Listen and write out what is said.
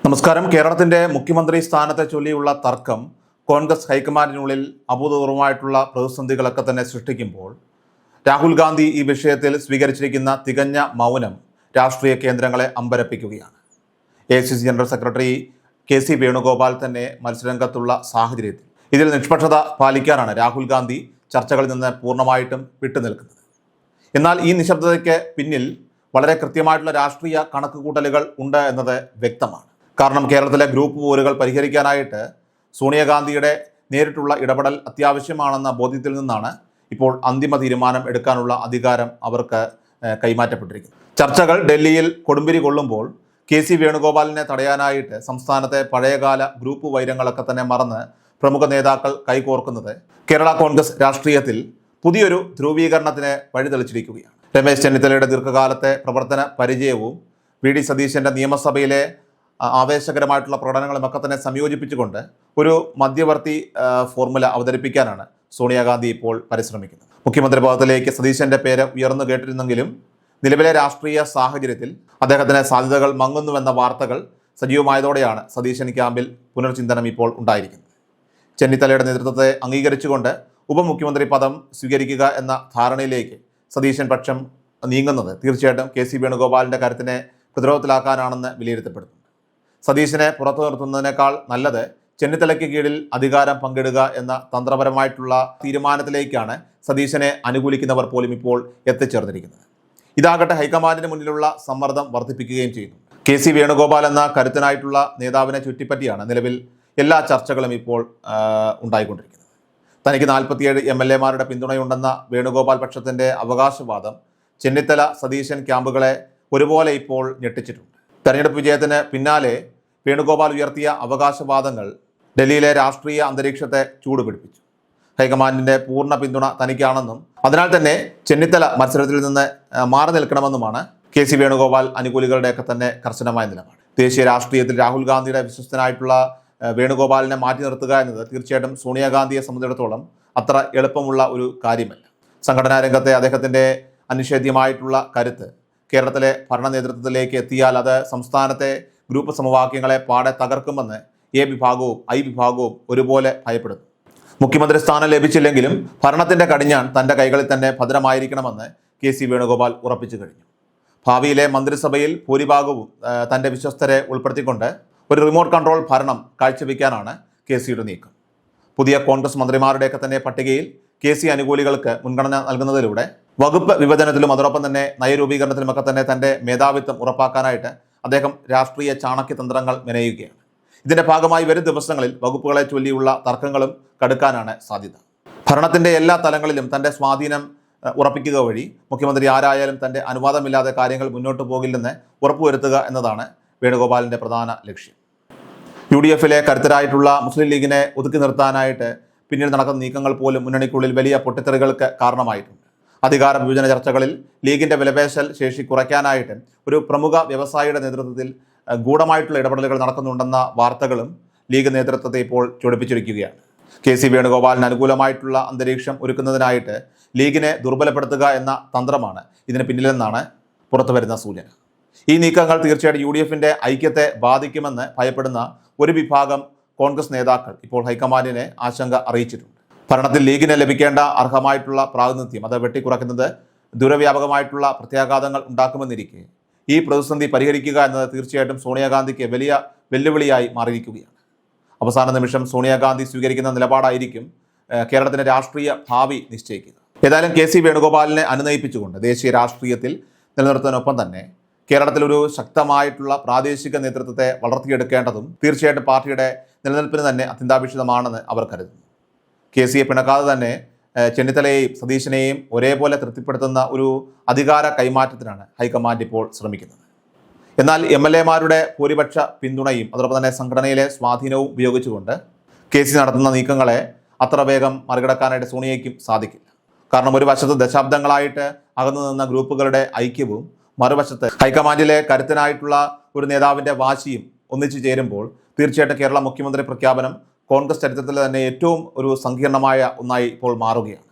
നമസ്കാരം. കേരളത്തിന്റെ മുഖ്യമന്ത്രി സ്ഥാനത്തെ ചൊല്ലിയുള്ള തർക്കം കോൺഗ്രസ് ഹൈക്കമാൻഡിനുള്ളിൽ അഭൂതപൂർവമായിട്ടുള്ള പ്രതിസന്ധികളൊക്കെ തന്നെ സൃഷ്ടിക്കുമ്പോൾ രാഹുൽ ഗാന്ധി ഈ വിഷയത്തിൽ സ്വീകരിച്ചിരിക്കുന്ന തികഞ്ഞ മൗനം രാഷ്ട്രീയ കേന്ദ്രങ്ങളെ അമ്പരപ്പിക്കുകയാണ്. AICC general secretary KC Venugopal തന്നെ മത്സരരംഗത്തുള്ള സാഹചര്യത്തിൽ ഇതിൽ നിഷ്പക്ഷത പാലിക്കാനാണ് രാഹുൽ ഗാന്ധി ചർച്ചകളിൽ നിന്ന് പൂർണ്ണമായിട്ടും വിട്ടുനിൽക്കുന്നത്. എന്നാൽ ഈ നിശബ്ദതയ്ക്ക് പിന്നിൽ വളരെ കൃത്യമായിട്ടുള്ള രാഷ്ട്രീയ കണക്കുകൂട്ടലുകൾ ഉണ്ട് എന്നത് വ്യക്തമാണ്. കാരണം കേരളത്തിലെ ഗ്രൂപ്പ് പോരുകൾ പരിഹരിക്കാനായിട്ട് സോണിയാഗാന്ധിയുടെ നേരിട്ടുള്ള ഇടപെടൽ അത്യാവശ്യമാണെന്ന ബോധ്യത്തിൽ നിന്നാണ് ഇപ്പോൾ അന്തിമ തീരുമാനം എടുക്കാനുള്ള അധികാരം അവർക്ക് കൈമാറ്റപ്പെട്ടിരിക്കുന്നത്. ചർച്ചകൾ ഡൽഹിയിൽ കൊടുമ്പിരി കൊള്ളുമ്പോൾ KC വേണുഗോപാലിനെ തടയാനായിട്ട് സംസ്ഥാനത്തെ പഴയകാല ഗ്രൂപ്പ് വൈരങ്ങളൊക്കെ തന്നെ മറന്ന് പ്രമുഖ നേതാക്കൾ കൈകോർക്കുന്നത് കേരള കോൺഗ്രസ് രാഷ്ട്രീയത്തിൽ പുതിയൊരു ധ്രുവീകരണത്തിന് വഴിതെളിച്ചിരിക്കുകയാണ്. രമേശ് ചെന്നിത്തലയുടെ ദീർഘകാലത്തെ പ്രവർത്തന പരിചയവും VD സതീശൻ്റെ നിയമസഭയിലെ ആവേശകരമായിട്ടുള്ള പ്രകടനങ്ങളുമൊക്കെ തന്നെ സംയോജിപ്പിച്ചുകൊണ്ട് ഒരു മധ്യവർത്തി ഫോർമുല അവതരിപ്പിക്കാനാണ് സോണിയാഗാന്ധി ഇപ്പോൾ പരിശ്രമിക്കുന്നത്. മുഖ്യമന്ത്രി പദത്തിലേക്ക് സതീശൻ്റെ പേര് ഉയർന്നു കേട്ടിരുന്നെങ്കിലും നിലവിലെ രാഷ്ട്രീയ സാഹചര്യത്തിൽ അദ്ദേഹത്തിന് സാധ്യതകൾ മങ്ങുന്നുവെന്ന വാർത്തകൾ സജീവമായതോടെയാണ് സതീശൻ ക്യാമ്പിൽ പുനർചിന്തനം ഇപ്പോൾ ഉണ്ടായിരിക്കുന്നത്. ചെന്നിത്തലയുടെ നേതൃത്വത്തെ അംഗീകരിച്ചുകൊണ്ട് ഉപമുഖ്യമന്ത്രി പദം സ്വീകരിക്കുക എന്ന ധാരണയിലേക്ക് സതീശൻ പക്ഷം നീങ്ങുന്നത് തീർച്ചയായിട്ടും KC വേണുഗോപാലിൻ്റെ കാര്യത്തിനെ പ്രതിരോധത്തിലാക്കാനാണെന്ന് വിലയിരുത്തപ്പെടുന്നു. സതീശനെ പുറത്തു നിർത്തുന്നതിനേക്കാൾ നല്ലത് ചെന്നിത്തലയ്ക്ക് കീഴിൽ അധികാരം പങ്കിടുക എന്ന തന്ത്രപരമായിട്ടുള്ള തീരുമാനത്തിലേക്കാണ് സതീശനെ അനുകൂലിക്കുന്നവർ പോലും ഇപ്പോൾ എത്തിച്ചേർന്നിരിക്കുന്നത്. ഇതാകട്ടെ ഹൈക്കമാൻഡിന് മുന്നിലുള്ള സമ്മർദ്ദം വർദ്ധിപ്പിക്കുകയും ചെയ്യുന്നു. KC വേണുഗോപാൽ എന്ന കരുത്തനായിട്ടുള്ള നേതാവിനെ ചുറ്റിപ്പറ്റിയാണ് നിലവിൽ എല്ലാ ചർച്ചകളും ഇപ്പോൾ ഉണ്ടായിക്കൊണ്ടിരിക്കുന്നത്. തനിക്ക് 47 MLA-മാരുടെ പിന്തുണയുണ്ടെന്ന വേണുഗോപാൽ പക്ഷത്തിൻ്റെ അവകാശവാദം ചെന്നിത്തല സതീശൻ ക്യാമ്പുകളെ ഒരുപോലെ ഇപ്പോൾ ഞെട്ടിച്ചിട്ടുണ്ട്. തെരഞ്ഞെടുപ്പ് വിജയത്തിന് പിന്നാലെ വേണുഗോപാൽ ഉയർത്തിയ അവകാശവാദങ്ങൾ ഡൽഹിയിലെ രാഷ്ട്രീയ അന്തരീക്ഷത്തെ ചൂടുപിടിപ്പിച്ചു. ഹൈക്കമാൻഡിൻ്റെ പൂർണ്ണ പിന്തുണ തനിക്കാണെന്നും അതിനാൽ തന്നെ ചെന്നിത്തല മത്സരത്തിൽ നിന്ന് മാറി നിൽക്കണമെന്നുമാണ് KC വേണുഗോപാൽ അനുകൂലികളുടെയൊക്കെ തന്നെ കർശനമായ നിലപാട്. ദേശീയ രാഷ്ട്രീയത്തിൽ രാഹുൽ ഗാന്ധിയുടെ വിശ്വസ്തനായിട്ടുള്ള വേണുഗോപാലിനെ മാറ്റി നിർത്തുക എന്നത് തീർച്ചയായിട്ടും സോണിയാഗാന്ധിയെ സംബന്ധിച്ചിടത്തോളം അത്ര എളുപ്പമുള്ള ഒരു കാര്യമല്ല. സംഘടനാ രംഗത്തെ അദ്ദേഹത്തിൻ്റെ അനിഷേധ്യമായിട്ടുള്ള കരുത്ത് കേരളത്തിലെ ഭരണ നേതൃത്വത്തിലേക്ക് എത്തിയാൽ അത് സംസ്ഥാനത്തെ ഗ്രൂപ്പ് സമവാക്യങ്ങളെ പാടെ തകർക്കുമെന്ന് A വിഭാഗവും I വിഭാഗവും ഒരുപോലെ ഭയപ്പെടുന്നു. മുഖ്യമന്ത്രി സ്ഥാനം ലഭിച്ചില്ലെങ്കിലും ഭരണത്തിൻ്റെ കടിഞ്ഞാൺ തൻ്റെ കൈകളിൽ തന്നെ ഭദ്രമായിരിക്കണമെന്ന് KC വേണുഗോപാൽ ഉറപ്പിച്ചു കഴിഞ്ഞു. ഭാവിയിലെ മന്ത്രിസഭയിൽ ഭൂരിഭാഗവും തൻ്റെ വിശ്വസ്തരെ ഉൾപ്പെടുത്തിക്കൊണ്ട് ഒരു റിമോട്ട് കൺട്രോൾ ഭരണം കാഴ്ചവെക്കാനാണ് KCയുടെ നീക്കം. പുതിയ കോൺഗ്രസ് മന്ത്രിമാരുടെയൊക്കെ തന്നെ പട്ടികയിൽ KC അനുകൂലികൾക്ക് മുൻഗണന നൽകുന്നതിലൂടെ വകുപ്പ് വിഭജനത്തിലും അതോടൊപ്പം തന്നെ നയരൂപീകരണത്തിലുമൊക്കെ തന്നെ തൻ്റെ മേധാവിത്വം ഉറപ്പാക്കാനായിട്ട് അദ്ദേഹം രാഷ്ട്രീയ ചാണക്യതന്ത്രങ്ങൾ മെനയുകയാണ്. ഇതിൻ്റെ ഭാഗമായി വരും ദിവസങ്ങളിൽ വകുപ്പുകളെ ചൊല്ലിയുള്ള തർക്കങ്ങളും കടുക്കാനാണ് സാധ്യത. ഭരണത്തിൻ്റെ എല്ലാ തലങ്ങളിലും തൻ്റെ സ്വാധീനം ഉറപ്പിക്കുക വഴി മുഖ്യമന്ത്രി ആരായാലും തൻ്റെ അനുവാദമില്ലാതെ കാര്യങ്ങൾ മുന്നോട്ട് പോകില്ലെന്ന് ഉറപ്പുവരുത്തുക എന്നതാണ് വേണുഗോപാലിൻ്റെ പ്രധാന ലക്ഷ്യം. UDF-ലെ കരുത്തരായിട്ടുള്ള മുസ്ലിം ലീഗിനെ ഒതുക്കി നിർത്താനായിട്ട് പിന്നീട് നടക്കുന്ന നീക്കങ്ങൾ പോലും മുന്നണിക്കുള്ളിൽ വലിയ പൊട്ടിത്തെറികൾക്ക് കാരണമായിട്ടുണ്ട്. അധികാര വിഭജന ചർച്ചകളിൽ ലീഗിൻ്റെ വിലപേശൽ ശേഷി കുറയ്ക്കാനായിട്ട് ഒരു പ്രമുഖ വ്യവസായിയുടെ നേതൃത്വത്തിൽ ഗൂഢമായിട്ടുള്ള ഇടപെടലുകൾ നടക്കുന്നുണ്ടെന്ന വാർത്തകളും ലീഗ് നേതൃത്വത്തെ ഇപ്പോൾ ചൊടിപ്പിച്ചിരിക്കുകയാണ്. KC വേണുഗോപാലിന് അനുകൂലമായിട്ടുള്ള അന്തരീക്ഷം ഒരുക്കുന്നതിനായിട്ട് ലീഗിനെ ദുർബലപ്പെടുത്തുക എന്ന തന്ത്രമാണ് ഇതിന് പിന്നിലെന്നാണ് പുറത്തുവരുന്ന സൂചന. ഈ നീക്കങ്ങൾ തീർച്ചയായിട്ടും UDF-ന്റെ ഐക്യത്തെ ബാധിക്കുമെന്ന് ഭയപ്പെടുന്ന ഒരു വിഭാഗം കോൺഗ്രസ് നേതാക്കൾ ഇപ്പോൾ ഹൈക്കമാൻഡിനെ ആശങ്ക അറിയിച്ചിട്ടുണ്ട്. ഭരണത്തിൽ ലീഗിന് ലഭിക്കേണ്ട അർഹമായിട്ടുള്ള പ്രാതിനിധ്യം അത് വെട്ടിക്കുറയ്ക്കുന്നത് ദൂരവ്യാപകമായിട്ടുള്ള പ്രത്യാഘാതങ്ങൾ ഉണ്ടാക്കുമെന്നിരിക്കെ ഈ പ്രതിസന്ധി പരിഹരിക്കുക എന്നത് തീർച്ചയായിട്ടും സോണിയാഗാന്ധിക്ക് വലിയ വെല്ലുവിളിയായി മാറിയിരിക്കുകയാണ്. അവസാന നിമിഷം സോണിയാഗാന്ധി സ്വീകരിക്കുന്ന നിലപാടായിരിക്കും കേരളത്തിൻ്റെ രാഷ്ട്രീയ ഭാവി നിശ്ചയിക്കുക. ഏതായാലും KC വേണുഗോപാലിനെ അനുനയിപ്പിച്ചുകൊണ്ട് ദേശീയ രാഷ്ട്രീയത്തിൽ നിലനിർത്തുന്നതിനൊപ്പം തന്നെ കേരളത്തിലൊരു ശക്തമായിട്ടുള്ള പ്രാദേശിക നേതൃത്വത്തെ വളർത്തിയെടുക്കേണ്ടതും തീർച്ചയായിട്ടും പാർട്ടിയുടെ നിലനിൽപ്പിന് തന്നെ അത്യന്താപേക്ഷിതമാണെന്ന് അവർ കരുതുന്നു. KCയെ പിണക്കാതെ തന്നെ ചെന്നിത്തലയെയും സതീശനെയും ഒരേപോലെ തൃപ്തിപ്പെടുത്തുന്ന ഒരു അധികാര കൈമാറ്റത്തിനാണ് ഹൈക്കമാൻഡ് ഇപ്പോൾ ശ്രമിക്കുന്നത്. എന്നാൽ MLA-മാരുടെ ഭൂരിപക്ഷ പിന്തുണയും അതോടൊപ്പം തന്നെ സംഘടനയിലെ സ്വാധീനവും ഉപയോഗിച്ചുകൊണ്ട് KC നടത്തുന്ന നീക്കങ്ങളെ അത്ര വേഗം മറികടക്കാനായിട്ട് സോണിയയ്ക്കും സാധിക്കില്ല. കാരണം ഒരു വശത്ത് ദശാബ്ദങ്ങളായിട്ട് അകന്നു നിന്ന ഗ്രൂപ്പുകളുടെ ഐക്യവും മറുവശത്ത് ഹൈക്കമാൻഡിലെ കരുത്തനായിട്ടുള്ള ഒരു നേതാവിൻ്റെ വാശിയും ഒന്നിച്ചു ചേരുമ്പോൾ തീർച്ചയായിട്ടും കേരള മുഖ്യമന്ത്രി പ്രഖ്യാപനം കോൺഗ്രസ് ചരിത്രത്തിൽ തന്നെ ഏറ്റവും ഒരു സങ്കീർണമായ ഒന്നായി ഇപ്പോൾ മാറുകയാണ്.